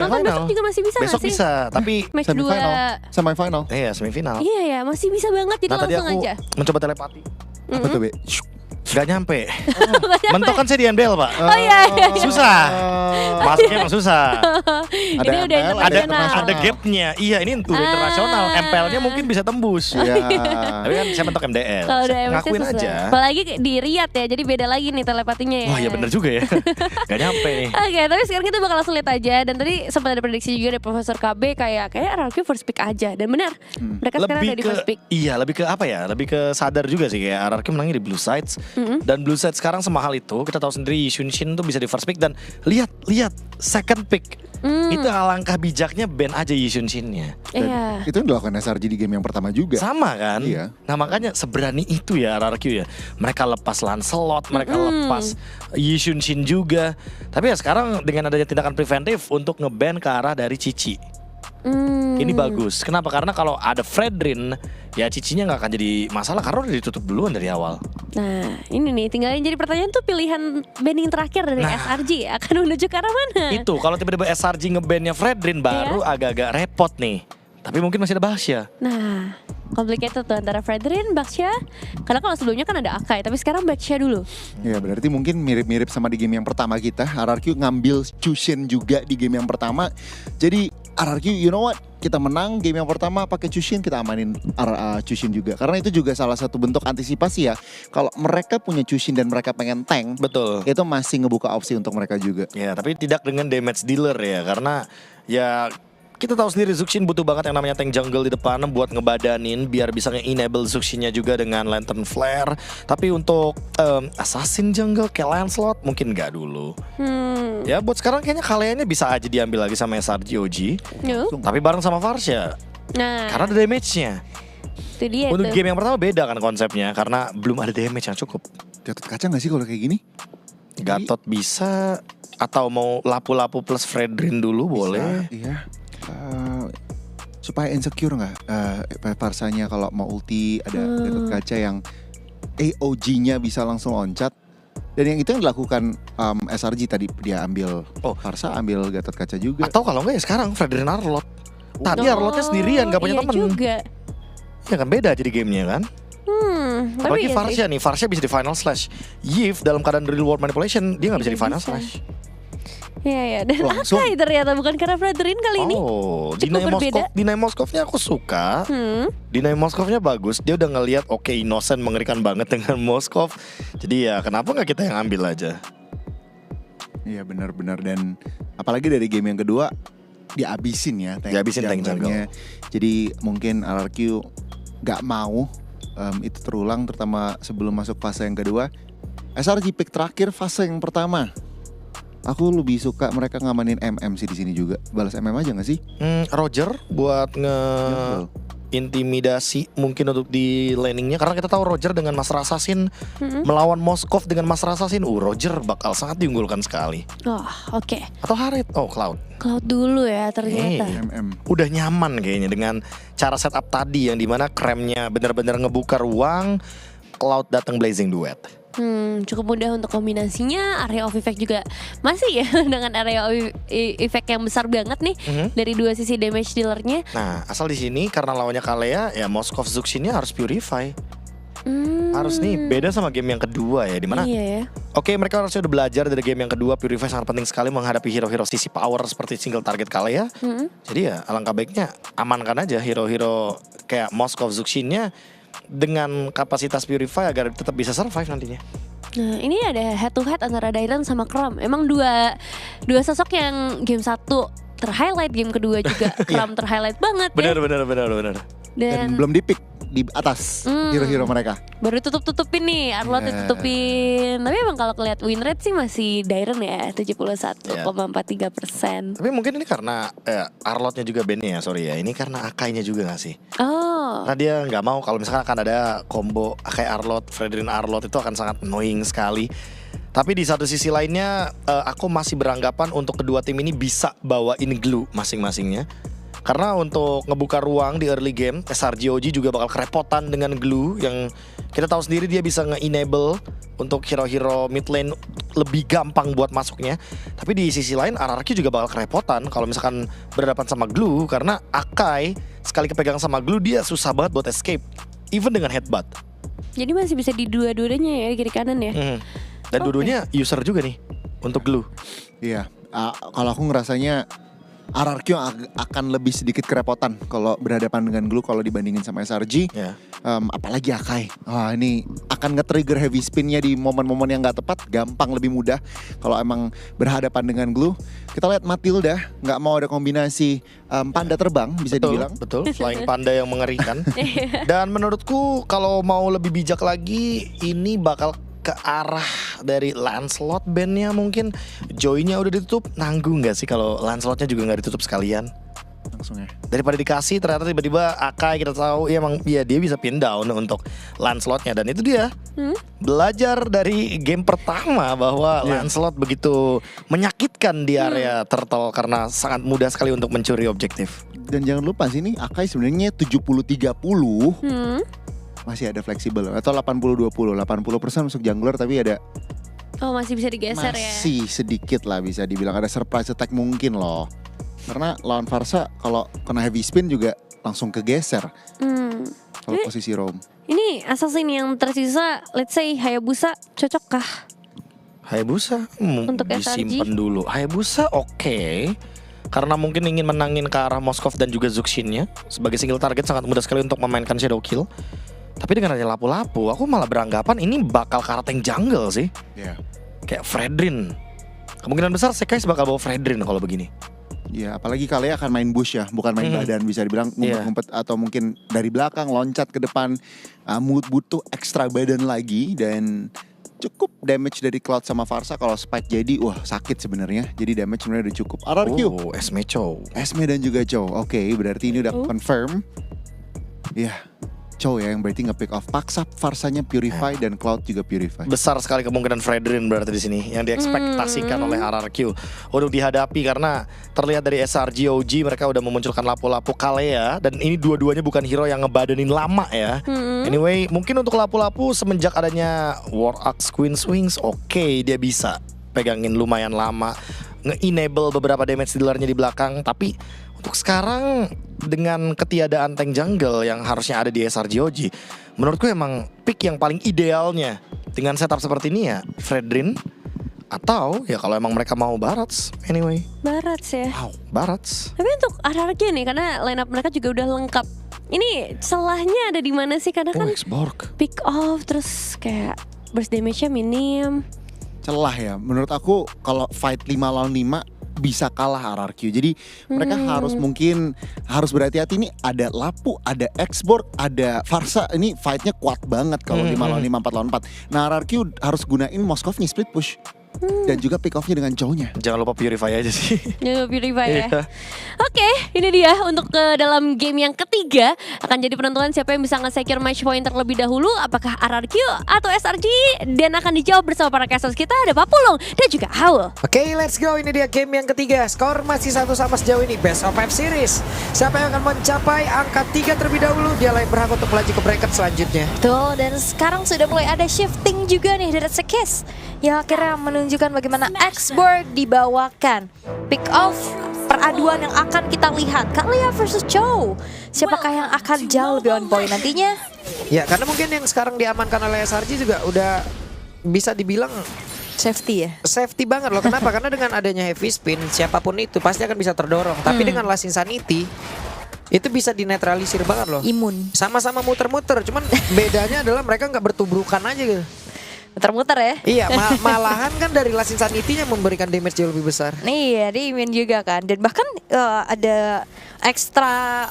Nonton besok juga masih bisa Besok gak sih? bisa, tapi Match Semifinal. iya semifinal. Iya ya, masih bisa banget, jadi Nah tadi langsung aku aja. mencoba telepati, Apa tuh, Be? gak nyampe. Mentok kan saya di NBL pak. Oh iya. Susah. Masuknya emang susah. Ini udah MPL, internasional. Ada gapnya. Iya ini udah internasional. MPL-nya mungkin bisa tembus. Iya. Tapi kan saya mentok MDL. Kalau udah MSC Ngakuin susah. aja. Apalagi di Riyadh ya, jadi beda lagi nih telepatinya ya. Wah ya bener juga ya. Gak nyampe nih. Oke, tapi sekarang kita bakal langsung lihat aja. Dan tadi sempat ada prediksi juga dari Profesor KB kayak RRQ first pick aja. Dan benar, mereka sekarang ada di first pick. Iya lebih ke apa ya? Lebih ke sadar juga sih kayak RRQ menangnya di Blue Sides. Dan Blue Sides sekarang semahal itu, kita tahu sendiri Yishunshin tuh bisa di first pick dan lihat second pick. Itu alangkah bijaknya ban aja Yishunshin-nya. Iya. Itu yang dilakukan SRG di game yang pertama juga. Sama kan? Iya. Nah makanya seberani itu ya RRQ ya. Mereka lepas Lancelot, mereka lepas Yishunshin juga. Tapi ya sekarang dengan adanya tindakan preventif untuk ngeban ke arah dari Cici. Ini bagus. Kenapa? Karena kalau ada Fredrin, ya Cicinya nggak akan jadi masalah karena udah ditutup duluan dari awal. Nah, ini nih tinggal yang jadi pertanyaan tuh pilihan banding terakhir dari SRG akan menuju ke arah mana? Itu kalau tiba-tiba SRG ngebannya Fredrin baru agak-agak repot nih. Tapi mungkin masih ada Bahsya. Nah, complicated tuh antara Fredrin, Baksha. Karena kalau sebelumnya kan ada Akai, tapi sekarang Baksha dulu. Ya berarti mungkin mirip-mirip sama di game yang pertama kita. RRQ ngambil Chushin juga di game yang pertama. Jadi RRQ, you know what? Kita menang game yang pertama pakai Chushin, kita amanin Chushin juga. Karena itu juga salah satu bentuk antisipasi ya. Kalau mereka punya Chushin dan mereka pengen tank, Betul. itu masih ngebuka opsi untuk mereka juga. Ya, tapi tidak dengan damage dealer ya. Karena ya kita tahu sendiri Zuxin butuh banget yang namanya tank jungle di depan buat ngebadanin biar bisa nge-enable Zuxinnya juga dengan Lantern Flare. Tapi untuk assassin jungle kayak Lancelot mungkin nggak dulu. Ya buat sekarang kayaknya kaliannya bisa aja diambil lagi sama SRG OG. Yuk. Tapi bareng sama Varsha. Nah, Karena ada damage-nya. itu dia Untuk tuh. game yang pertama beda kan konsepnya karena belum ada damage yang cukup. Gatot kaca gak sih kalau kayak gini? Gatot bisa atau mau lapu-lapu plus Fredrin dulu boleh. Iya. Supaya insecure nggak Varsanya kalau mau ulti ada Gatot kaca yang AOG-nya bisa langsung loncat. Dan yang itu yang dilakukan SRG tadi, dia ambil Varsa, ambil Gatot kaca juga. Atau kalau enggak ya sekarang Fredrin Arlot. Tadi Arlotnya sendirian gak punya iya temen. juga. Ya kan beda jadi gamenya kan. Apalagi iya Varsha nih, Varsha bisa di final slash. Yif dalam keadaan real world manipulation dia gak bisa di final slash. Iya ya, dan Langsung. Akai ternyata bukan karena Fredrin kali ini. Oh, Cukup berbeda. Dinay Moskovnya aku suka. Dinay Moskovnya bagus. Dia udah ngelihat oke Innocent mengerikan banget dengan Moskov. Jadi ya kenapa nggak kita yang ambil aja? Iya benar-benar, dan apalagi dari game yang kedua dihabisin ya Dihabisin tank jungle-nya. Jadi mungkin RRQ gak mau itu terulang, terutama sebelum masuk fase yang kedua. SRG pick terakhir fase yang pertama. Aku lebih suka mereka ngamanin MM sih di sini juga. Balas MM aja gak sih? Roger buat intimidasi mungkin untuk di laningnya karena kita tahu Roger dengan Master Assassin melawan Moskov dengan Master Assassin, Roger bakal sangat diunggulkan sekali. Oh, oke. Atau Harit, Cloud. Cloud dulu ya ternyata. MM. Udah nyaman kayaknya dengan cara setup tadi yang dimana kremnya benar-benar ngebuka ruang, Cloud datang Blazing Duet. Cukup mudah untuk kombinasinya. Area of effect juga masih ya dengan area of effect yang besar banget nih dari dua sisi damage dealernya. Nah, asal di sini karena lawannya Kalea ya Moskov Zuxinnya harus purify. Harus nih beda sama game yang kedua ya dimana Iya ya. Oke, mereka harusnya udah belajar dari game yang kedua. Purify sangat penting sekali menghadapi hero-hero sisi power seperti single target Kalea. Jadi ya alangkah baiknya amankan aja hero-hero kayak Moskov Zuxinnya dengan kapasitas Purify agar tetap bisa survive nantinya. Nah, ini ada head to head antara Dairon sama Kram. Emang dua sosok yang game 1 terhighlight, game kedua juga Kram terhighlight banget ya. Benar. Dan belum di pick di atas hero-hero mereka. Baru tutup-tutupin nih, Arlot ditutupin. Tapi emang kalau ngeliat win rate sih masih Dairon ya, 71,43%. Tapi mungkin ini karena Arlotnya juga bandnya ya, sorry ya. Ini karena Akainya juga gak sih? Oh. Karena dia gak mau kalau misalkan akan ada combo Akai Arlot, Fredrin Arlot itu akan sangat annoying sekali. Tapi di satu sisi lainnya aku masih beranggapan untuk kedua tim ini bisa bawain glue masing-masingnya. Karena untuk ngebuka ruang di early game, SRGOG juga bakal kerepotan dengan Glue yang kita tahu sendiri dia bisa nge-enable untuk hero-hero mid lane lebih gampang buat masuknya. Tapi di sisi lain RRQ juga bakal kerepotan kalau misalkan berhadapan sama Glue, karena Akai sekali kepegang sama Glue dia susah banget buat escape, even dengan headbutt. Jadi masih bisa di dua-duanya ya, di kiri kanan ya. Dan dua-duanya user juga nih untuk Glue. Iya, kalau aku ngerasanya RRQ akan lebih sedikit kerepotan kalau berhadapan dengan Glue kalau dibandingin sama SRG. Yeah. Apalagi Akai. Wah, ini akan nge-trigger heavy spinnya di momen-momen yang gak tepat. Gampang lebih mudah kalau emang berhadapan dengan Glue. Kita lihat Matilda nggak mau ada kombinasi panda terbang bisa dibilang. Betul, flying panda yang mengerikan. Dan menurutku kalau mau lebih bijak lagi, ini bakal ke arah dari Lancelot bandnya mungkin. Joy-nya udah ditutup, nanggung gak sih kalau Lancelotnya juga gak ditutup sekalian? Langsung ya. Daripada dikasih ternyata tiba-tiba Akai kita tahu ya emang ya dia bisa pin down untuk Lancelotnya. Dan itu dia belajar dari game pertama bahwa Lancelot begitu menyakitkan di area turtle karena sangat mudah sekali untuk mencuri objektif. Dan jangan lupa sih, ini Akai sebenarnya 70-30 masih ada fleksibel atau 80-20, 80% masuk jungler tapi ada masih bisa digeser ya. masih sedikit lah bisa dibilang ada surprise attack mungkin loh. Karena lawan Pharsa kalau kena heavy spin juga langsung kegeser. Kalau posisi roam. Ini assassin yang tersisa, let's say Hayabusa cocokkah? Hayabusa Untuk disimpan dulu. Hayabusa oke. Karena mungkin ingin menangin ke arah Moskov dan juga Zuxinnya. Sebagai single target sangat mudah sekali untuk memainkan Shadow Kill. Tapi dengan adanya lapu-lapu, aku malah beranggapan ini bakal ke arah tank jungle sih. Kayak Fredrin. Kemungkinan besar Sekais bakal bawa Fredrin kalau begini. Ya, apalagi kalian akan main bush ya, bukan main badan, bisa dibilang ngumpet-ngumpet atau mungkin dari belakang loncat ke depan. Butuh ekstra badan lagi dan cukup damage dari Cloud sama Pharsa. Kalau spike jadi wah sakit sebenarnya. Jadi damage sebenarnya udah cukup. RRQ. Esme Chow. Esme dan juga Chow. Oke, berarti ini udah confirm. Ya, Chow ya yang berarti nge-pick off. Paksa Pharsanya Purify dan Cloud juga Purify. Besar sekali kemungkinan Fredrin berarti di sini yang diekspektasikan oleh RRQ untuk dihadapi, karena terlihat dari SRGOG mereka udah memunculkan lapu-lapu Kalea dan ini dua-duanya bukan hero yang ngebadanin lama ya. Anyway, mungkin untuk lapu-lapu semenjak adanya War Axe Queen Swings, oke, dia bisa pegangin lumayan lama, nge-enable beberapa damage dealernya di belakang. Tapi untuk sekarang dengan ketiadaan tank jungle yang harusnya ada di SRGOG, menurutku emang pick yang paling idealnya dengan setup seperti ini ya Fredrin, atau ya kalau emang mereka mau Barats. Anyway, Barats ya. Barats. Tapi untuk RRQ nih, karena line up mereka juga udah lengkap. Ini celahnya ada di mana sih? Karena kan pick off terus kayak burst damage-nya minim. Celah ya, menurut aku kalau fight 5 lawan 5 bisa kalah RRQ. Jadi mereka harus berhati-hati. Ini ada Lapu, ada Xborg, ada Pharsa. Ini fightnya kuat banget kalau 5 lawan 5, 4 lawan 4. Nah RRQ harus gunain Moskovnya split push. Dan juga pick off-nya dengan Chow-nya. Jangan lupa Purify aja sih. Jangan lupa Purify ya. Oke, ini dia untuk ke dalam game yang ketiga. Akan jadi penentuan siapa yang bisa nge-secure match point terlebih dahulu. Apakah RRQ atau SRG? Dan akan dijawab bersama para casters kita. Ada Papulung dan juga Haul. Oke, let's go. Ini dia game yang ketiga. Skor masih 1 sama sejauh ini. Best of 5 series. Siapa yang akan mencapai angka 3 terlebih dahulu, dia layak berhak untuk melaju ke bracket selanjutnya. Betul, dan sekarang sudah mulai ada shifting juga nih dari Sekis yang akhirnya menunjukkan bagaimana Xborg dibawakan. Pick off peraduan yang akan kita lihat, Kalea versus Chow. Siapakah yang akan jauh lebih on point nantinya? Ya, karena mungkin yang sekarang diamankan oleh SRG juga udah bisa dibilang Safety ya? safety banget loh. Kenapa? Karena dengan adanya heavy spin, siapapun itu pasti akan bisa terdorong. Tapi dengan Last Insanity itu bisa dinetralisir banget loh. Imun. Sama-sama muter-muter, cuman bedanya adalah mereka nggak bertubrukan aja gitu. Muter-muter ya? Iya, malahan kan dari Last Insanity-nya memberikan damage jauh lebih besar. Iya, dia imun juga kan. Dan bahkan ada ekstra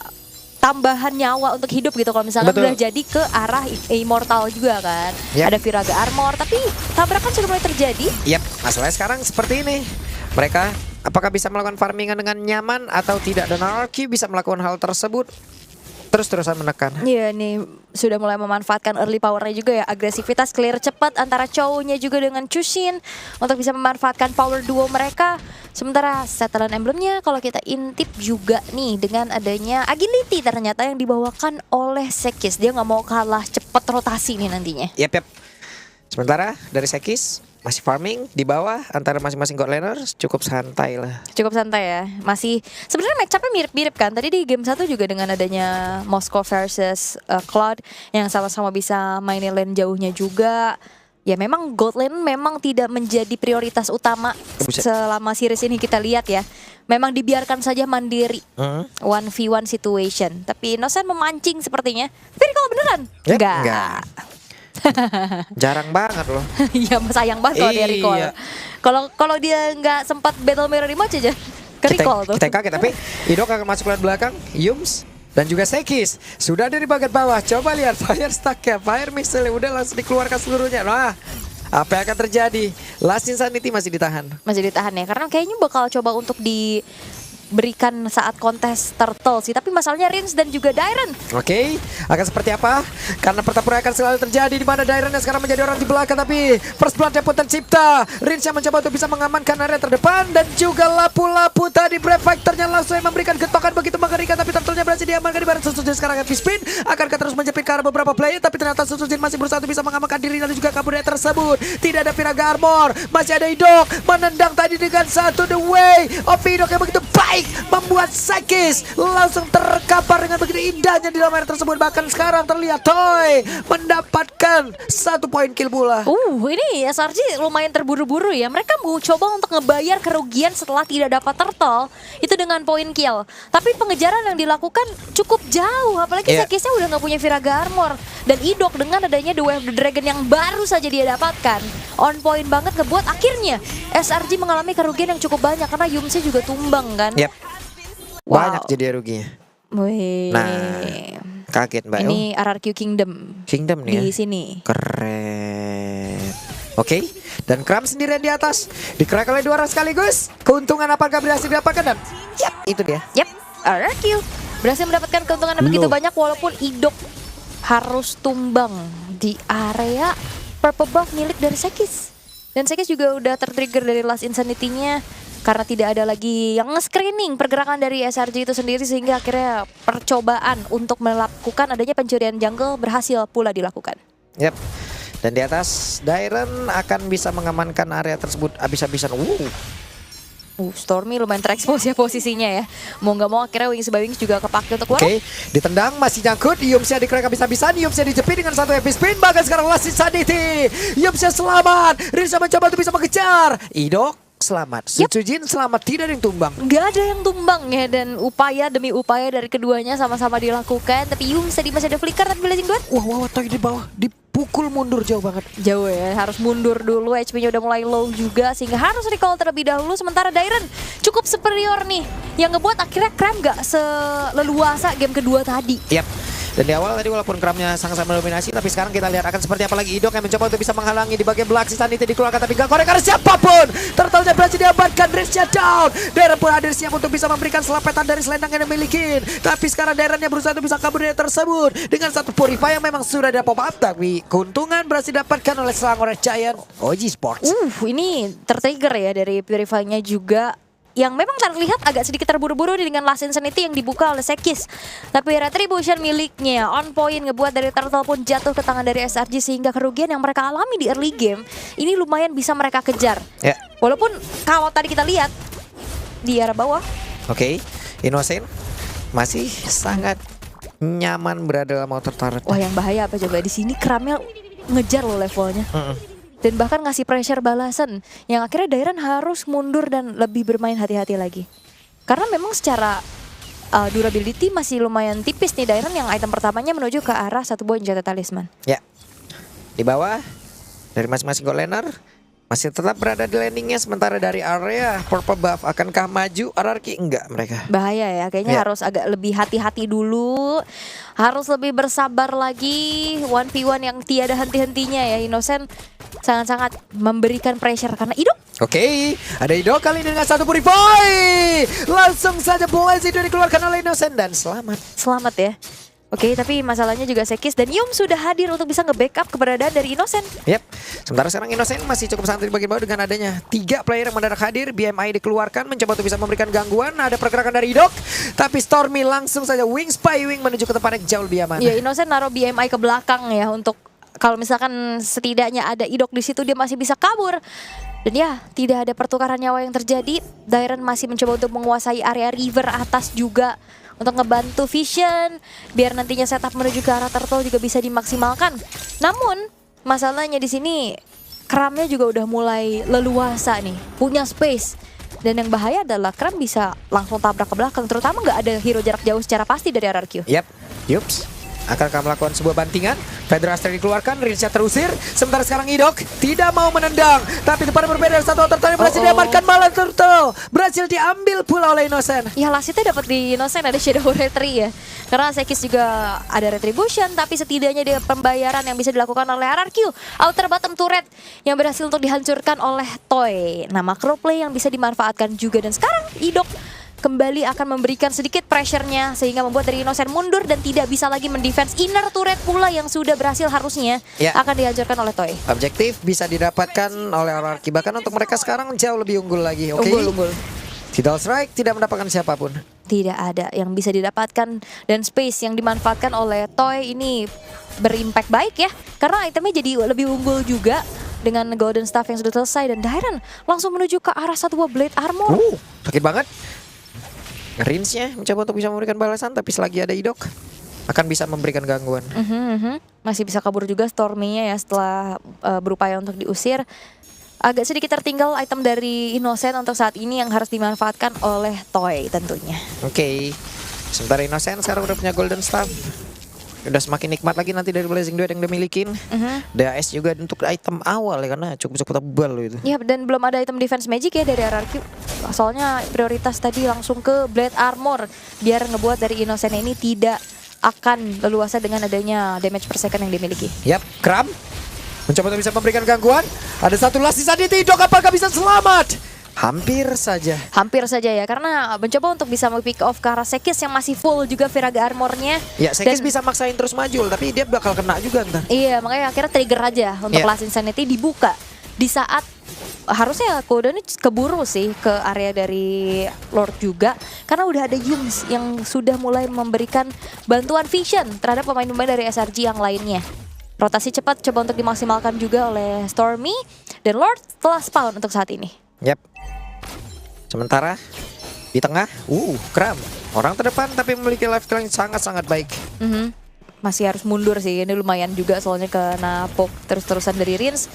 tambahan nyawa untuk hidup gitu kalau misalnya udah jadi ke arah immortal juga kan. Ada Viraga Armor, tapi tabrakan sudah mulai terjadi. Yap, masalahnya sekarang seperti ini. Mereka apakah bisa melakukan farmingan dengan nyaman atau tidak, dan RRQ bisa melakukan hal tersebut. terus-terusan menekan. Iya nih sudah mulai memanfaatkan early powernya juga ya, agresivitas clear cepat antara cowoknya juga dengan Chushin untuk bisa memanfaatkan power duo mereka. Sementara setelan emblemnya kalau kita intip juga nih dengan adanya agility ternyata yang dibawakan oleh Sekis, dia nggak mau kalah cepat rotasi nih nantinya. Yap. Sementara dari Sekis masih farming di bawah antara masing-masing god laners, cukup santai lah. Cukup santai ya. Masih sebenarnya match-up-nya mirip-mirip kan. Tadi di game 1 juga dengan adanya Moskov versus Cloud yang sama-sama bisa mainin lane jauhnya juga. Ya memang gold lane memang tidak menjadi prioritas utama selama series ini kita lihat ya. Memang dibiarkan saja mandiri 1v1 situation. Tapi Innocent memancing sepertinya. Tapi kalau beneran? Yep, Enggak. enggak. Jarang banget loh. Iya sayang banget kalau dia recall. Iya. Kalau dia nggak sempat battle mirror rematch aja ke recall tuh. Kita kaget tapi Idok akan masuk lane belakang, Yums dan juga Sekis sudah ada di bagian bawah. Coba lihat fire stack ya, fire missile udah langsung dikeluarkan seluruhnya. Nah, apa yang akan terjadi? Last Insanity masih ditahan. Masih ditahan ya, karena kayaknya bakal coba untuk diberikan saat kontes Turtle sih. Tapi masalahnya Rins dan juga Dairen. Oke, akan seperti apa? Karena pertempuran akan selalu terjadi di mana Dairen yang sekarang menjadi orang di belakang, tapi first blood-nya pun tercipta. Rins yang mencoba untuk bisa mengamankan area terdepan dan juga lapu-lapu tadi Brave Fighter-nya langsung yang memberikan getokan begitu mengerikan, tapi Turtle-nya berhasil diamankan di barat Susujin. Sekarang heavy spin akankah terus menjepit ke arah beberapa player, tapi ternyata Susujin masih berusaha untuk bisa mengamankan diri dan juga kabur dari tersebut. Tidak ada Piraga Armor, masih ada Idok menendang tadi dengan satu the way of Idok yang begitu baik membuat Sekis langsung terkapar dengan begitu indahnya di dalam area tersebut. Bahkan sekarang terlihat Toy mendapatkan 1 poin kill pula. Ini SRG lumayan terburu-buru ya. Mereka mau coba untuk ngebayar kerugian setelah tidak dapat Turtle itu dengan poin kill. Tapi pengejaran yang dilakukan cukup jauh, apalagi Sekisnya udah nggak punya Viraga Armor. Dan Idok dengan adanya The Way of the Dragon yang baru saja dia dapatkan, on point banget ngebuat akhirnya SRG mengalami kerugian yang cukup banyak karena Yumsnya juga tumbang kan. Banyak jadi ruginya. Wih. Nah, kaget Mbak. Ini RRQ Kingdom Kingdom nih di ya. sini. Keren. Oke, dan Kram sendirian di atas. Di-crack oleh 2 orang sekaligus. Keuntungan apakah berhasil didapatkan? Dan itu dia. RRQ berhasil mendapatkan keuntungan yang begitu banyak walaupun Idok harus tumbang di area purple buff milik dari Sekis. Dan Sekis juga udah tertrigger dari Last Insanity-nya karena tidak ada lagi yang nge-screening pergerakan dari SRG itu sendiri, sehingga akhirnya percobaan untuk melakukan adanya pencurian jungle berhasil pula dilakukan. Dan di atas Dairen akan bisa mengamankan area tersebut habis-habisan. Stormy lumayan terekspos ya posisinya ya. Mau nggak mau akhirnya Wings by Wings juga kepake untuk keluar. Oke, ditendang masih nyangkut. Yumsnya di-crack habis-habisan. Yumsnya dijepit dengan 1 heavy spin. Bahkan sekarang Last Insanity. Yumsnya selamat. Risa mencoba untuk bisa mengejar. Idok selamat. Susujin selamat. Tidak ada yang tumbang. Nggak ada yang tumbang ya. Dan upaya demi upaya dari keduanya sama-sama dilakukan. Tapi Yums tadi masih ada flicker tapi Blazing Duet. Toy di bawah. Dipukul mundur jauh banget. Jauh ya, harus mundur dulu, HP-nya udah mulai low juga sehingga harus recall terlebih dahulu. Sementara Dairen cukup superior nih, yang ngebuat akhirnya Kram gak seleluasa game kedua tadi. Dan di awal tadi walaupun Kramnya sangat-sangat mendominasi, tapi sekarang kita lihat akan seperti apa lagi. Idok yang mencoba untuk bisa menghalangi di bagian belakang. Sanity dikeluarkan tapi gak korek karena siapapun. Turtle-nya berhasil diamankan, Dresnya down. Dairen pun hadir siap untuk bisa memberikan selapetan dari selendang yang dimiliki. Tapi sekarang Dairennya berusaha untuk bisa kabur dari tersebut dengan 1 purify yang memang sudah ada pop up, tapi keuntungan berhasil didapatkan oleh seorang orang Giant OG Sports. Ini tertrigger ya dari purify-nya juga, yang memang terlihat agak sedikit terburu-buru dengan Last Insanity yang dibuka oleh Sekis. Tapi Retribution miliknya on point ngebuat dari Turtle pun jatuh ke tangan dari SRG, sehingga kerugian yang mereka alami di early game ini lumayan bisa mereka kejar. Walaupun kalau tadi kita lihat di arah bawah. Innocent masih sangat nyaman berada dalam outer turret. Wah, yang bahaya apa coba di sini Kramel ngejar loh levelnya. Dan bahkan ngasih pressure balasan yang akhirnya Dairen harus mundur dan lebih bermain hati-hati lagi. Karena memang secara durability masih lumayan tipis nih Dairen, yang item pertamanya menuju ke arah 1 buah senjata talisman. Di bawah dari masing-masing gold laner masih tetap berada di landingnya, sementara dari area purple buff akankah maju RRQ? Enggak, mereka bahaya ya, kayaknya harus agak lebih hati-hati dulu, harus lebih bersabar lagi. 1v1 yang tiada henti-hentinya ya. Innocent sangat-sangat memberikan pressure karena Idok. Ada Idok kali ini dengan 1 purify. Langsung saja Blaze itu dikeluarkan oleh Innocent dan selamat ya. Oke, tapi masalahnya juga Sekis dan Yum sudah hadir untuk bisa nge-backup keberadaan dari Innocent. Yep. Sementara sekarang Innocent masih cukup santai di bagian bawah dengan adanya 3 player yang mendadak hadir. BMI dikeluarkan mencoba untuk bisa memberikan gangguan. Ada pergerakan dari Idok, tapi Stormy langsung saja wing spy wing menuju ke tempat yang jauh lebih aman. Ya, Innocent naruh BMI ke belakang ya untuk kalau misalkan setidaknya ada Idok di situ dia masih bisa kabur. Dan ya, tidak ada pertukaran nyawa yang terjadi. Dairon masih mencoba untuk menguasai area river atas juga untuk ngebantu Vision biar nantinya setup menuju ke arah turtle juga bisa dimaksimalkan. Namun masalahnya di sini Kramnya juga udah mulai leluasa nih, punya space. Dan yang bahaya adalah Kram bisa langsung tabrak ke belakang, terutama nggak ada hero jarak jauh secara pasti dari RRQ. Yap, yups. Akankah melakukan sebuah bantingan? Fedra Astra dikeluarkan, Rinsha terusir. Sementara sekarang Idok tidak mau menendang. Tapi depan berbeda, satu outer yang berhasil diamankan, malah turtle berhasil diambil pula oleh Innocent. Ya lasitnya dapat di Innocent ada Shadow Retry ya. Karena Sekis juga ada Retribution, tapi setidaknya dia pembayaran yang bisa dilakukan oleh RRQ. Outer bottom turret yang berhasil untuk dihancurkan oleh Toy. Nah, macro play yang bisa dimanfaatkan juga. Dan sekarang Idok kembali akan memberikan sedikit pressure-nya sehingga membuat dari Innocent mundur dan tidak bisa lagi mendefense inner turret pula yang sudah berhasil harusnya akan dihancurkan oleh Toy. Objektif bisa didapatkan oleh RRQ, bahkan untuk mereka sekarang jauh lebih unggul lagi. Oke. Unggul. Tidal Strike tidak mendapatkan siapapun. Tidak ada yang bisa didapatkan dan space yang dimanfaatkan oleh Toy ini berimpact baik ya. Karena itemnya jadi lebih unggul juga dengan Golden Staff yang sudah selesai dan Dairon langsung menuju ke arah satu buah Blade Armor. Sakit banget. Rinsnya mencoba untuk bisa memberikan balasan, tapi selagi ada Idok akan bisa memberikan gangguan. Masih bisa kabur juga Stormy-nya ya setelah berupaya untuk diusir. Agak sedikit tertinggal item dari Innocent untuk saat ini yang harus dimanfaatkan oleh Toy tentunya. Oke. Sementara Innocent sekarang udah punya Golden Staff. Udah semakin nikmat lagi nanti dari Blazing Duet yang dia milikin. DAS juga untuk item awal ya, karena cukup tebal loh itu. Ya, dan belum ada item defense magic ya dari RRQ. Soalnya prioritas tadi langsung ke Blade Armor biar ngebuat dari Innocent ini tidak akan leluasa dengan adanya damage per second yang dimiliki. Yap, Kram mencoba untuk bisa memberikan gangguan. Ada satu last sisa di Idok, apakah bisa selamat? Hampir saja Ya, karena mencoba untuk bisa pick off ke arah Sekis yang masih full juga Viraga armornya. Ya, Sekis bisa maksain terus maju, tapi dia bakal kena juga ntar. Iya, makanya akhirnya trigger aja untuk Last Insanity dibuka di saat harusnya Koda ini keburu sih ke area dari Lord juga, karena udah ada Yums yang sudah mulai memberikan bantuan vision terhadap pemain-pemain dari SRG yang lainnya. Rotasi cepat coba untuk dimaksimalkan juga oleh Stormy dan Lord telah spawn untuk saat ini. Yap. Sementara di tengah, Kram orang terdepan tapi memiliki lifestyle yang sangat-sangat baik. Masih harus mundur sih, ini lumayan juga soalnya kena poke terus-terusan dari Rins.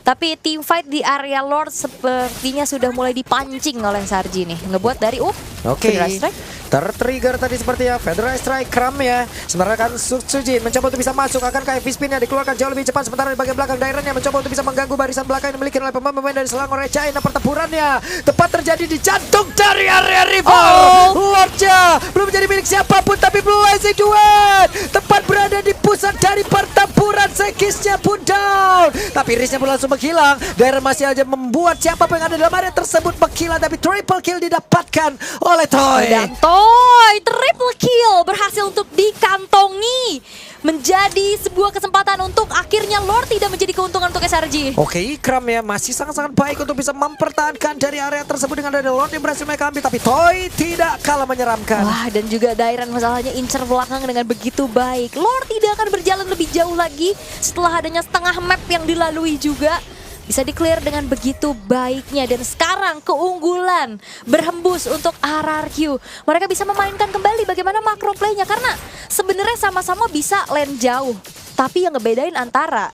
Tapi team fight di area Lord sepertinya sudah mulai dipancing oleh Sarji nih. Ngebuat dari Federal Strike. Tertrigger tadi seperti ya Federal Strike Kram ya. Sementara kan Sujin mencoba untuk bisa masuk, akankah FV spin-nya dikeluarkan jauh lebih cepat. Sementara di bagian belakang Dairon yang mencoba untuk bisa mengganggu barisan belakang yang dimiliki oleh pemain-pemain dari Selangor China. Pertempurannya tepat terjadi di jantung dari area rival. Lordnya belum menjadi milik siapapun, tapi Blazing Duet tepat berada di pusat dari pertempuran. Sekisnya pun down, tapi Rinsnya pun langsung menghilang. Dairon masih aja membuat siapapun yang ada dalam area tersebut menghilang, tapi triple kill didapatkan oleh Toy. Dan Toy triple kill berhasil untuk dikantongi, menjadi sebuah kesempatan untuk akhirnya Lord tidak menjadi keuntungan untuk SRG. Oke, Kram ya masih sangat-sangat baik untuk bisa mempertahankan dari area tersebut dengan ada Lord yang berhasil mereka ambil, tapi Toy tidak kalah menyeramkan. Wah, dan juga Dairon masalahnya incer belakang dengan begitu baik. Lord tidak akan berjalan lebih jauh lagi setelah adanya setengah map yang dilalui juga. Bisa di-clear dengan begitu baiknya. Dan sekarang keunggulan berhembus untuk RRQ. Mereka bisa memainkan kembali bagaimana macro play-nya. Karena sebenarnya sama-sama bisa lane jauh. Tapi yang ngebedain antara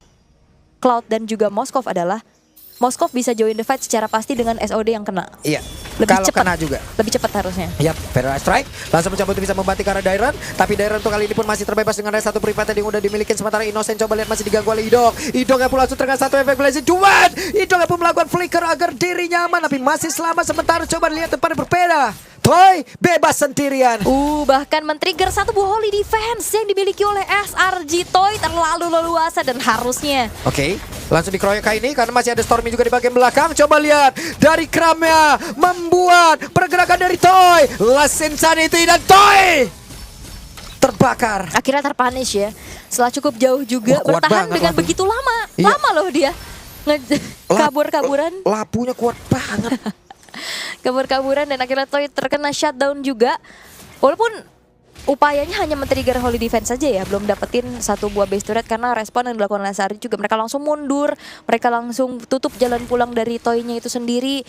Cloud dan juga Moskov adalah Moskov bisa join the fight secara pasti dengan SOD yang kena. Iya, lebih kalau cepat kena juga. Lebih cepat harusnya. Yap, Federal Strike langsung mencoba untuk bisa membanting ke arah Dairon, tapi Dairon untuk kali ini pun masih terbebas dengan ada satu private yang udah dimiliki. Sementara Innocent coba lihat masih diganggu oleh Idok. Idok yang pun langsung terkena satu efek Blazing Duet. Idok yang pun melakukan flicker agar dirinya aman, tapi masih selamat. Sementara coba lihat depan berbeda. Toy bebas sendirian. Bahkan men-trigger satu buah holy defense yang dimiliki oleh SRG. Toy terlalu leluasa dan harusnya. Oke, langsung dikeroyok kali ini karena masih ada Stormy juga di bagian belakang. Coba lihat dari Kramnya membuat pergerakan dari Toy. Last Insanity dan Toy terbakar. Akhirnya terpunish ya. Setelah cukup jauh juga Wah, kuat bertahan banget dengan lapu. begitu lama. Iya. Lama loh dia. Kabur-kaburan. Lapunya kuat banget. Kabur-kaburan dan akhirnya Toy terkena shutdown juga. Walaupun upayanya hanya men-trigger Holy Defense saja ya, belum dapetin satu buah base turret karena respon yang dilakukan oleh SRG juga mereka langsung mundur, mereka langsung tutup jalan pulang dari Toy-nya itu sendiri.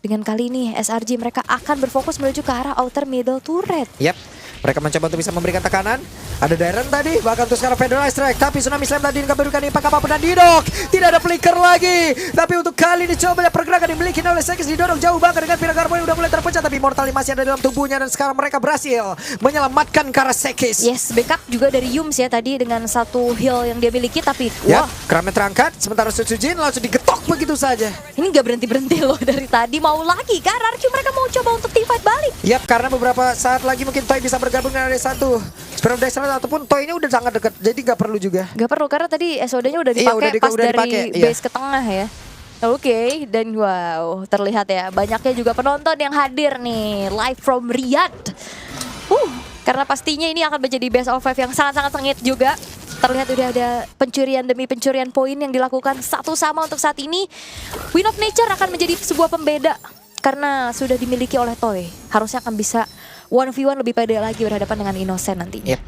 Dengan kali ini SRG mereka akan berfokus menuju ke arah outer middle turret. Yap, mereka mencoba untuk bisa memberikan tekanan. Ada Darren tadi, bahkan untuk sekarang Federal Strike. Tapi Tsunami Slam tadi nggak memberikan impact apapun dan Didok. Tidak ada flicker lagi. Tapi untuk kali ini coba lihat pergerakan dimiliki oleh Sekis, didorong jauh banget dengan Pira Garbo yang udah mulai terpecah. Tapi Mortal masih ada dalam tubuhnya dan sekarang mereka berhasil menyelamatkan Kara Sekis. Yes, backup juga dari Yums ya tadi dengan satu heal yang dia miliki tapi Ya, wah, Kramen terangkat. Sementara Sutsujin langsung digetok begitu saja. ini nggak berhenti-berhenti loh dari tadi mau lagi kan RRQ mereka mau coba untuk team fight balik. Yap, karena beberapa saat lagi mungkin Toy bisa bergabung dengan ada satu Spirit of Destiny ataupun Toy ini udah sangat dekat. Jadi nggak perlu juga. Gak perlu karena tadi SOD-nya udah Iya, dipakai udah pas udah dari dipakai, iya. base ke tengah ya. Oke, dan wow, terlihat ya banyaknya juga penonton yang hadir nih live from Riyadh. Karena pastinya ini akan menjadi best of 5 yang sangat-sangat sengit juga. Terlihat udah ada pencurian demi pencurian poin yang dilakukan satu sama untuk saat ini. Wind of Nature akan menjadi sebuah pembeda karena sudah dimiliki oleh Toy. Harusnya akan bisa 1v1 lebih pede lagi berhadapan dengan Innocent nantinya. Yep.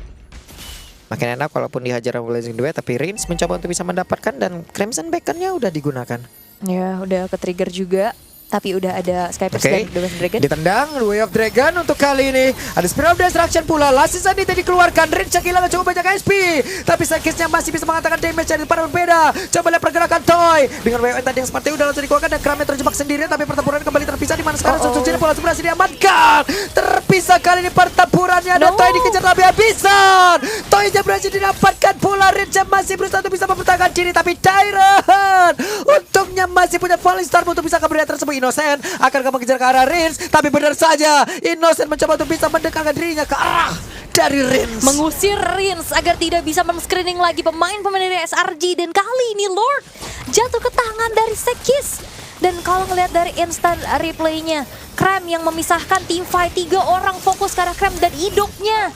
Makin enak walaupun dihajar oleh Blazing Duet, tapi Rins mencoba untuk bisa mendapatkan dan Crimson Beacon-nya udah digunakan. Ya, udah ke-trigger juga. Tapi udah ada Skypers dan The West Dragon. Ditendang Way of Dragon untuk kali ini. Ada Spirit of Destruction pula. Last season ini dikeluarkan. Rins yang kehilangan cukup banyak SP. Tapi Sekisnya masih bisa mengatakan damage yang para berbeda. Coba lihat pergerakan Toy. Dengan WON tadi yang seperti udah langsung dikeluarkan. Dan Kramen terjebak sendirian. Tapi pertempuran kembali terpisah. Dimana sekarang Sutsujin pula berhasil diamankan. Terpisah kali ini pertempurannya. Dan Toy dikejar habis-habisan. Toy yang berhasil didapatkan pula. Rins yang masih berusaha untuk bisa mempertahankan diri. Tapi Tyron untungnya masih punya falling star untuk bisa kabur tersebut. Innocent akan mengejar ke arah Rins, tapi benar saja Innocent mencoba untuk bisa mendekatkan dirinya ke arah dari Rins. Mengusir Rins agar tidak bisa men-screening lagi pemain-pemain dari SRG. Dan kali ini Lord jatuh ke tangan dari Sekis. Dan kalau ngelihat dari instant replaynya, Krem yang memisahkan tim fight 3 orang fokus ke arah Krem dan Idoknya.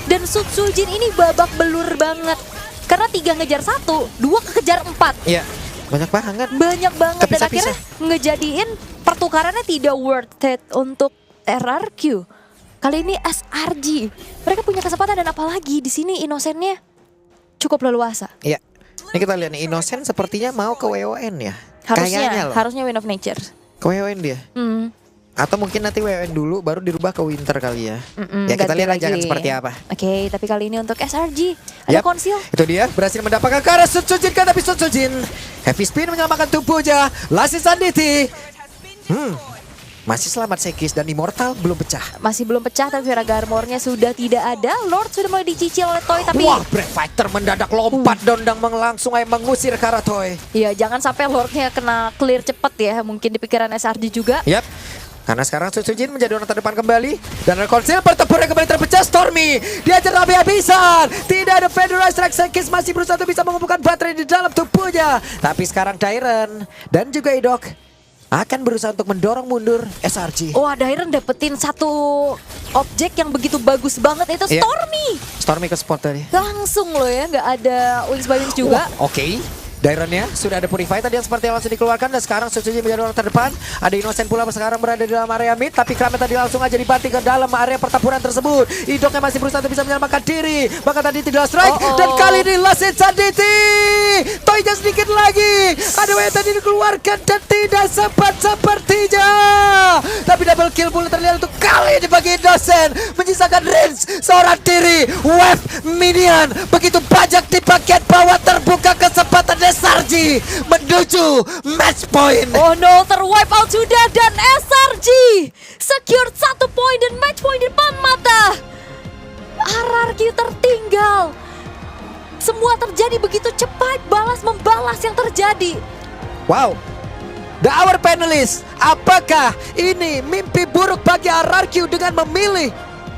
Dan Sutsujin ini babak belur banget. Karena 3 ngejar 1, 2 kejar 4. Iya, banyak banget. Banyak banget dan Kepisah-pisah. akhirnya ngejadiin pertukarannya tidak worth it untuk RRQ. Kali ini SRG. Mereka punya kesempatan dan apalagi di sini Innocent-nya cukup leluasa. Iya. Ini kita lihat nih, Innocent sepertinya mau ke WON ya. Kayaknya loh. Harusnya Wind of Nature. Ke WON dia. Atau mungkin nanti WON dulu baru dirubah ke Winter kali ya. Ya kita ganti lihat aja kan lagi. seperti apa. Oke, tapi kali ini untuk SRG ada Yap, konsil. itu dia berhasil mendapatkan ke arah Sutsujin kan, tapi Sutsujin heavy spin menyelamatkan tubuhnya. Lasi Sanditi. Masih selamat Sekis dan Immortal belum pecah. Masih belum pecah tapi Viraga Armor-nya sudah tidak ada. Lord sudah mulai dicicil oleh Toy tapi Wah, Brave Fighter mendadak lompat dondang langsung aja mengusir ke arah Toy. ya jangan sampai Lord-nya kena clear cepet ya. Mungkin di pikiran SRG juga. Yap. Karena sekarang Sutsujin menjadi orang terdepan kembali. Dan rekonsil pertempuran kembali terpecah. Stormy diajar habis-habisan. Tidak ada Federal Strike. Sekis masih berusaha untuk bisa mengumpulkan baterai di dalam tubuhnya. Tapi sekarang Tyron dan juga Idok akan berusaha untuk mendorong mundur SRG. Wah, Dairon dapetin satu objek yang begitu bagus banget itu Iya. Stormy. Stormy ke spot tadi. Langsung loh ya, nggak ada Wings by Wings juga. Wah, oke. Daironnya sudah ada Purify tadi yang seperti yang langsung dikeluarkan. Dan sekarang Sutsujin menjadi orang terdepan. Ada Innocent pula sekarang berada di dalam area mid. Tapi Kramen tadi langsung aja dibanting ke dalam area pertempuran tersebut. Idoknya masih berusaha untuk bisa menyelamatkan diri. Bahkan tadi tidak strike. Dan kali ini Lasit Sanditi. Toynya sedikit lagi. Ada yang tadi dikeluarkan dan tidak sempat sepertinya. Tapi double kill pula terlihat untuk kali ini bagi Innocent. Menyisakan Rins seorang diri. Wave minion begitu banyak di bagian bawah, terbuka kesempatan SRG menuju match point. Oh no, terwipe out sudah dan SRG secured 1 poin dan match point di depan mata. RRQ tertinggal. Semua terjadi begitu cepat, balas membalas yang terjadi. Wow. The Hour Panelist, apakah ini mimpi buruk bagi RRQ dengan memilih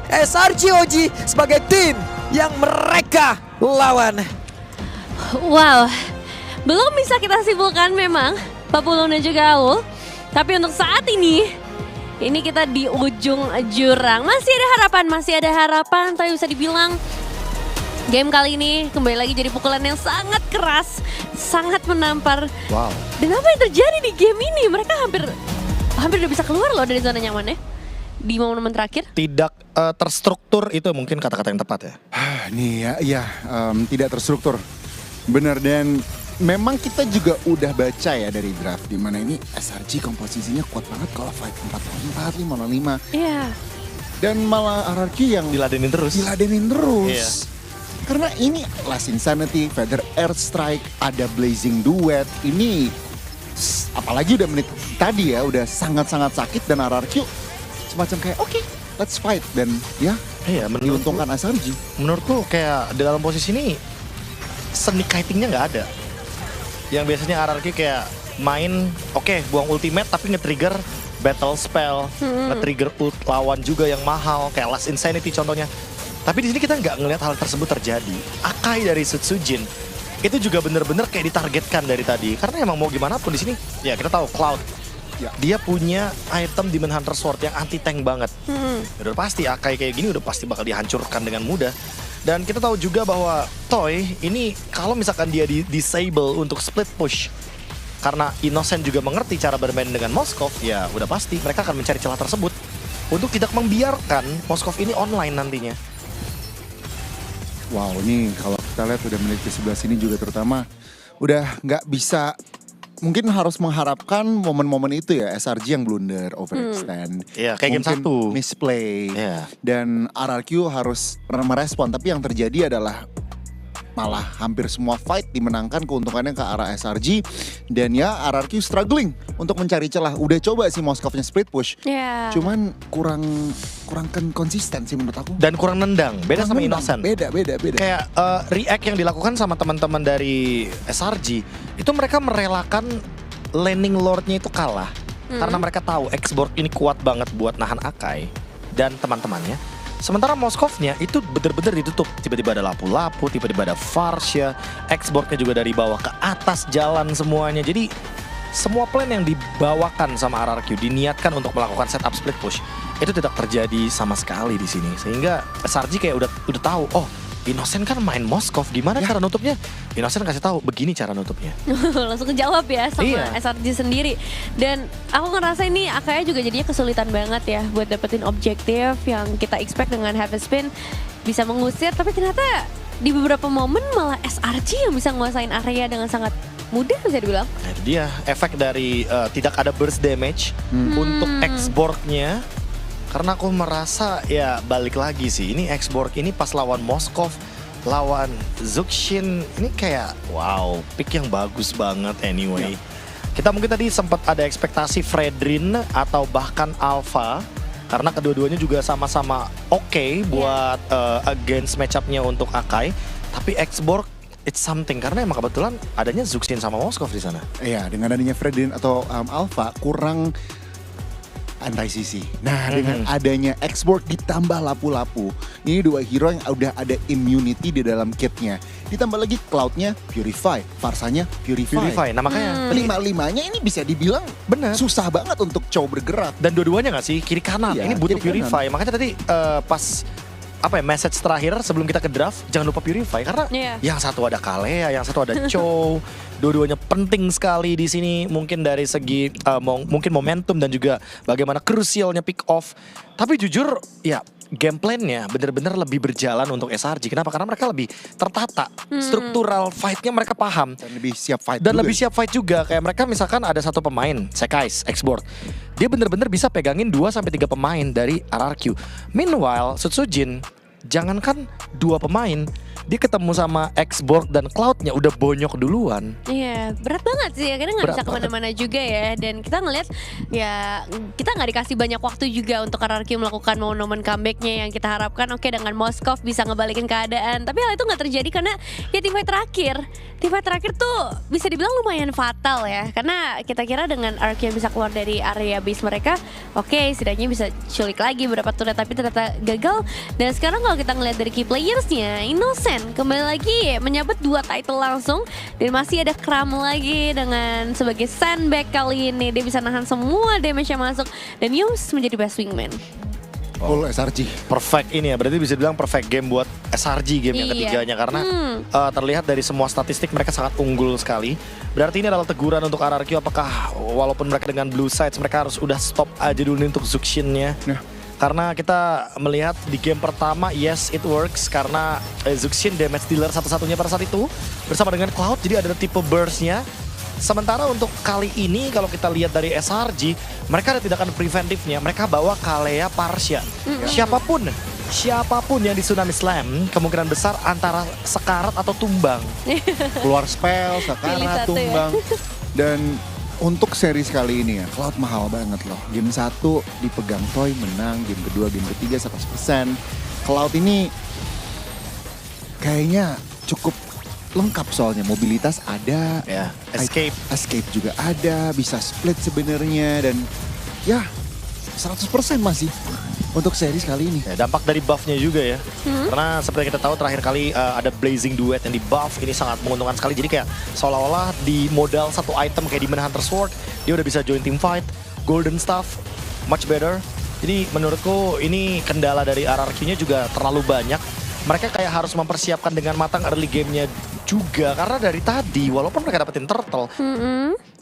SRG OG sebagai tim yang mereka lawan? Wow, belum bisa kita simpulkan memang Papulon dan juga Aul. Tapi untuk saat ini Ini kita di ujung jurang. Masih ada harapan. Tapi bisa dibilang game kali ini kembali lagi jadi pukulan yang sangat keras, sangat menampar. Wow. Dan apa yang terjadi di game ini? Mereka hampir udah bisa keluar loh dari zona nyaman ya. Di momen-momen terakhir. Tidak terstruktur itu mungkin kata-kata yang tepat ya. Nih tidak terstruktur. Bener, dan memang kita juga udah baca ya dari draft di mana ini SRG komposisinya kuat banget kalau fight 4-4, 5-5. Iya. Dan malah RRQ yang Diladenin terus. Iya. Karena ini Last Insanity, Feather Airstrike, ada Blazing Duet. Ini apalagi udah menit tadi ya udah sangat-sangat sakit dan RRQ semacam kayak oke, let's fight. Dan ya Iya, diuntungkan SRG. menurutku kayak di dalam posisi ini seni kitingnya nggak ada. Yang biasanya RRQ kayak main buang ultimate tapi nge-trigger battle spell, nge-trigger ult lawan juga yang mahal kayak Last Insanity contohnya. Tapi di sini kita nggak ngelihat hal tersebut terjadi. Akai dari Sutsujin itu juga bener-bener kayak ditargetkan dari tadi. Karena emang mau gimana pun di sini ya kita tahu Cloud. Ya. Dia punya item Demon Hunter Sword yang anti tank banget. Udah pasti Akai kayak gini udah pasti bakal dihancurkan dengan mudah. Dan kita tahu juga bahwa Toy ini kalau misalkan dia disable untuk split push karena Innocent juga mengerti cara bermain dengan Moskov, ya udah pasti mereka akan mencari celah tersebut untuk tidak membiarkan Moskov ini online nantinya. Wow, ini kalau kita lihat udah menit ke-11 ini juga terutama udah nggak bisa, mungkin harus mengharapkan momen-momen itu ya SRG yang blunder, overextend. Iya, kayak game mungkin 1. misplay. Iya. Dan RRQ harus merespon, tapi yang terjadi adalah malah hampir semua fight dimenangkan keuntungannya ke arah SRG. Dan ya RRQ struggling untuk mencari celah. Udah coba sih Moskovnya split push. Iya. Cuman kurang konsisten sih menurut aku. Dan kurang nendang, beda sama Nendang. Innocent. Beda. Kayak react yang dilakukan sama teman-teman dari SRG itu mereka merelakan landing lordnya itu kalah karena mereka tahu X-Borg ini kuat banget buat nahan Akai dan teman-temannya. Sementara Moskovnya itu bener-bener ditutup. Tiba-tiba ada lapu-lapu, tiba-tiba ada Farsha, X-Borgnya juga dari bawah ke atas jalan semuanya. Jadi semua plan yang dibawakan sama RRQ diniatkan untuk melakukan setup split push itu tidak terjadi sama sekali di sini. Sehingga SRG kayak udah tahu, oh Innocent kan main Moskov, gimana cara nutupnya? Innocent kasih tahu begini cara nutupnya. Langsung kejawab ya sama Iya. SRG sendiri. Dan aku ngerasa ini Akaya juga jadinya kesulitan banget ya buat dapetin objektif yang kita expect dengan Have a Spin bisa mengusir. Tapi ternyata di beberapa momen malah SRG yang bisa nguasain area dengan sangat mudah bisa dibilang. Nah itu dia efek dari tidak ada burst damage untuk X-Borg-nya. Karena aku merasa ya balik lagi sih, ini X-Borg ini pas lawan Moskov, lawan Zuxin, ini kayak wow, pick yang bagus banget anyway. Kita mungkin tadi sempat ada ekspektasi Fredrin atau bahkan Alpha, karena kedua-duanya juga sama-sama oke buat against matchup-nya untuk Akai. Tapi X-Borg it's something karena emang kebetulan adanya Zuxin sama Moskov di sana. Iya, dengan adanya Fredrin atau Alpha kurang anti-CC. Nah, dengan adanya X-Borg ditambah lapu-lapu, ini dua hero yang udah ada immunity di dalam kitnya. Ditambah lagi Cloud-nya Purify, Farsanya Purify. Nah makanya Lima-limanya ini bisa dibilang bener. susah banget untuk cow bergerak. Dan dua-duanya gak sih? Kiri kanan. Iya, ini butuh kiri Purify. Makanya tadi pas message terakhir sebelum kita ke draft, jangan lupa Purify karena yang satu ada Kalea, yang satu ada Chow. Dua-duanya penting sekali di sini mungkin dari segi mungkin momentum dan juga bagaimana krusialnya pick off. Tapi jujur ya game plan-nya benar-benar lebih berjalan untuk SRG. Kenapa? Karena mereka lebih tertata. Struktural fight-nya mereka paham. Dan lebih siap fight Dan juga. lebih siap fight juga. Kayak mereka misalkan ada satu pemain, Sekais, X-Borg. Dia bener-bener bisa pegangin 2-3 pemain dari RRQ. Meanwhile, Sutsujin, jangankan 2 pemain, dia ketemu sama X-Borg dan Cloud-nya udah bonyok duluan. Iya, berat banget sih. Akhirnya nggak Berat bisa kemana-mana juga ya. Dan kita ngeliat ya kita nggak dikasih banyak waktu juga untuk RRQ melakukan momen-momen comeback-nya yang kita harapkan. Oke, dengan Moskov bisa ngebalikin keadaan. Tapi hal itu nggak terjadi karena ya teamfight terakhir. Teamfight terakhir tuh bisa dibilang lumayan fatal ya. Karena kita kira dengan RRQ yang bisa keluar dari area base mereka, oke, setidaknya bisa culik lagi beberapa turret. Tapi ternyata gagal. Dan sekarang kalau kita ngeliat dari key players-nya, Innocent kembali lagi menyabet 2 title langsung. Dan masih ada Kram lagi dengan sebagai sandbag kali ini. Dia bisa nahan semua damage yang masuk. Dan Yums menjadi best wingman. Full SRG. Perfect ini ya, berarti bisa bilang perfect game buat SRG game yang Iya. ketiganya. Karena terlihat dari semua statistik mereka sangat unggul sekali. Berarti ini adalah teguran untuk RRQ, apakah walaupun mereka dengan blue sides mereka harus udah stop aja dulu nih untuk Zuxian-nya. Nah. Karena kita melihat di game pertama, yes it works. Karena Zuxian damage dealer satu-satunya pada saat itu. Bersama dengan Cloud, jadi ada tipe burst-nya. Sementara untuk kali ini kalau kita lihat dari SRG, mereka ada tindakan preventifnya. Mereka bawa Kalea Parsha. Siapapun yang di Tsunami Slam, kemungkinan besar antara sekarat atau tumbang. Keluar spell, Pilih sakarat, satu ya. tumbang. Dan untuk series kali ini ya, Cloud mahal banget loh. Game 1 dipegang Toy, menang. Game kedua, game ketiga 100%. Cloud ini kayaknya cukup lengkap soalnya. Mobilitas ada. Ya, escape. Escape juga ada, bisa split sebenarnya. Dan ya 100% masih untuk series kali ini. Ya, dampak dari buff-nya juga ya. Karena seperti kita tahu terakhir kali ada Blazing Duet yang di buff, ini sangat menguntungkan sekali. Jadi kayak seolah-olah di modal satu item kayak Demon Hunter Sword, dia udah bisa join team fight. Golden Staff, much better. Jadi menurutku ini kendala dari RRQ-nya juga terlalu banyak. Mereka kayak harus mempersiapkan dengan matang early game-nya juga. Karena dari tadi walaupun mereka dapetin turtle,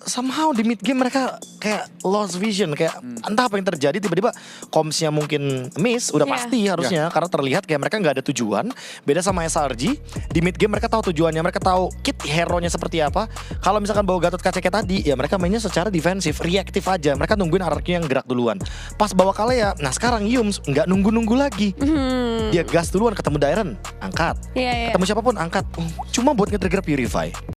somehow di mid game mereka kayak lost vision, kayak entah apa yang terjadi, tiba-tiba comms-nya mungkin miss, udah Iya. pasti harusnya karena terlihat kayak mereka nggak ada tujuan. Beda sama SRG, di mid game mereka tahu tujuannya, mereka tahu kit hero-nya seperti apa. Kalau misalkan bawa Gatot Kaca kayak tadi, ya mereka mainnya secara defensif, reaktif aja. Mereka nungguin RRQ yang gerak duluan. Pas bawa Kalea, nah sekarang Yums nggak nunggu-nunggu lagi. Dia gas duluan, ketemu Dairen, angkat. Iya, iya. Ketemu siapapun angkat. Cuma buat nge-trigger Purify.